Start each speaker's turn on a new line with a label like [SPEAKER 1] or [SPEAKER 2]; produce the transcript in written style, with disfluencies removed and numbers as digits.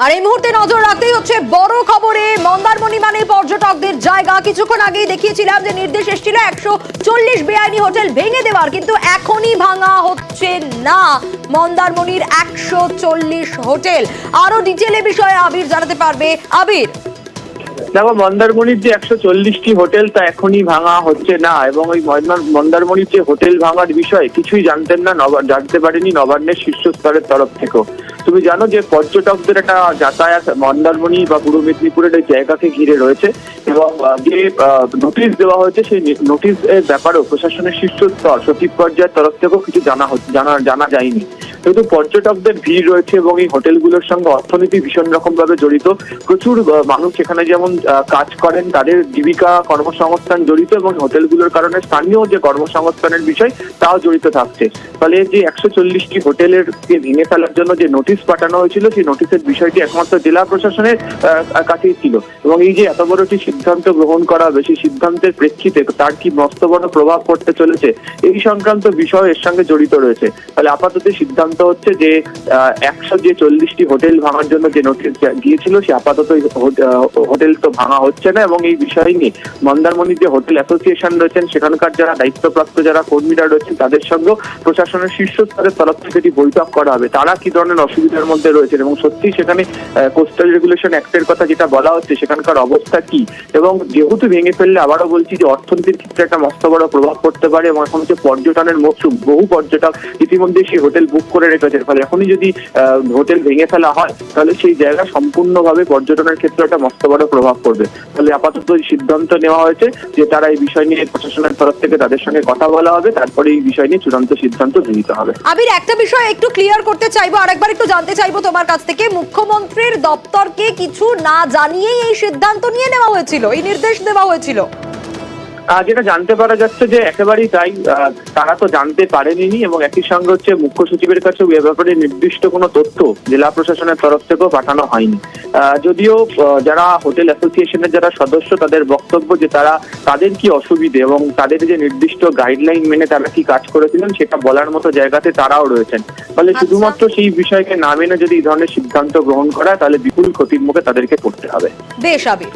[SPEAKER 1] আর এই মুহূর্তে নজর রাখতেই হচ্ছে বড় খবরে। মন্দারমণি মানে পর্যটকদের জায়গা। কিছুক্ষণ আগেই দেখিয়েছিলাম যে নির্দেশ এসেছিল 140 বেআইনি হোটেল ভেঙে দেওয়ার, কিন্তু এখনই ভাঙা হচ্ছে না মন্দারমণির 140 হোটেল। আরো ডিটেলে বিষয়ে আবির জানাতে পারবে। আবির,
[SPEAKER 2] দেখো, মন্দারমণির যে 140টি হোটেল তা এখনই ভাঙা হচ্ছে না, এবং ওই মন্দারমণির যে হোটেল ভাঙার বিষয়ে কিছুই জানতেন না, জানতে পারেনি নবান্নের শীর্ষ স্তরের তরফ থেকেও। তুমি জানো যে পর্যটকদের একটা যাতায়াত মন্দারমণি বা পূর্ব মেদিনীপুরের এই জায়গাকে ঘিরে রয়েছে, এবং যে নোটিশ দেওয়া হয়েছে সেই নোটিশ এর ব্যাপারেও প্রশাসনের শীর্ষ স্তর সচিব পর্যায়ের তরফ থেকেও কিছু জানা যায়নি। যেহেতু পর্যটকদের ভিড় রয়েছে এবং এই হোটেলগুলোর সঙ্গে অর্থনীতি ভীষণ রকম ভাবে জড়িত, প্রচুর মানুষ এখানে যেমন কাজ করেন, তাদের জীবিকা কর্মসংস্থান জড়িত, এবং হোটেলগুলোর কারণে স্থানীয় যে কর্মসংস্থানের বিষয় তাও জড়িত থাকছে। ফলে যে 140টি হোটেলের ভেঙে ফেলার জন্য যে নোটিশ পাঠানো হয়েছিল, সেই নোটিশের বিষয়টি একমাত্র জেলা প্রশাসনের কাছেই ছিল, এবং এই যে এত বড় একটি সিদ্ধান্ত গ্রহণ করা হবে, সেই সিদ্ধান্তের প্রেক্ষিতে তার কি মস্ত বড় প্রভাব পড়তে চলেছে এই সংক্রান্ত বিষয় এর সঙ্গে জড়িত রয়েছে। ফলে আপাতত সিদ্ধান্ত হচ্ছে যে 140টি হোটেল ভাঙার জন্য যে নোটিশ গিয়েছিল সে আপাতত হোটেল তো ভাঙা হচ্ছে না, এবং এই বিষয় নিয়ে মন্দারমণির যে হোটেল অ্যাসোসিয়েশন রয়েছেন সেখানকার যারা দায়িত্বপ্রাপ্ত যারা কর্মীরা রয়েছেন তাদের সঙ্গে প্রশাসনের শীর্ষ স্তরের তরফ থেকে একটি বৈঠক করা হবে, তারা কি ধরনের অসুবিধার মধ্যে রয়েছেন, এবং সত্যি সেখানে কোস্টাল রেগুলেশন অ্যাক্টের কথা যেটা বলা হচ্ছে সেখানকার অবস্থা কি। এবং যেহেতু ভেঙে ফেললে আবারও বলছি যে অর্থনীতির ক্ষেত্রে একটা মস্ত বড় প্রভাব পড়তে পারে, এবং এখন হচ্ছে পর্যটনের মৌসুম, বহু পর্যটক ইতিমধ্যে সেই হোটেল বুক করে রেখেছে। ফলে এখনই যদি হোটেল ভেঙে ফেলা হয় তাহলে সেই জায়গা সম্পূর্ণভাবে পর্যটনের ক্ষেত্রে একটা মস্ত বড় প্রভাব পড়বে। ফলে আপাতত সিদ্ধান্ত নেওয়া হয়েছে যে তারা এই বিষয় নিয়ে প্রশাসনের তরফ থেকে তাদের সঙ্গে কথা বলা হবে, তারপরে এই বিষয় নিয়ে চূড়ান্ত সিদ্ধান্ত গৃহীত হবে।
[SPEAKER 1] আবির, একটা বিষয় একটু ক্লিয়ার করতে চাইবো, আরেকবার একটু জানতে চাইবো তোমার কাছ থেকে। মুখ্যমন্ত্রীর দপ্তরকে কিছু না জানিয়েই এই সিদ্ধান্ত নিয়ে নেওয়া হয়েছিল, এই নির্দেশ দেওয়া হয়েছিল?
[SPEAKER 2] যেটা জানতে পারা যাচ্ছে যে একেবারেই তাই, তারা তো জানতে পারেনি, এবং একই সঙ্গে হচ্ছে মুখ্য সচিবের কাছেও এ ব্যাপারে নির্দিষ্ট কোনো তথ্য জেলা প্রশাসনের তরফ থেকেও পাঠানো হয়নি। যদিও যারা হোটেল অ্যাসোসিয়েশনের যারা সদস্য তাদের বক্তব্য যে তাদের কি অসুবিধে এবং তাদের যে নির্দিষ্ট গাইডলাইন মেনে তারা কি কাজ করেছিলেন সেটা বলার মতো জায়গাতে তারাও রয়েছেন। ফলে শুধুমাত্র সেই বিষয়কে না মেনে যদি এই ধরনের সিদ্ধান্ত গ্রহণ করা হয় তাহলে বিপুল ক্ষতির মুখে তাদেরকে পড়তে হবে।
[SPEAKER 1] বেশ আবির।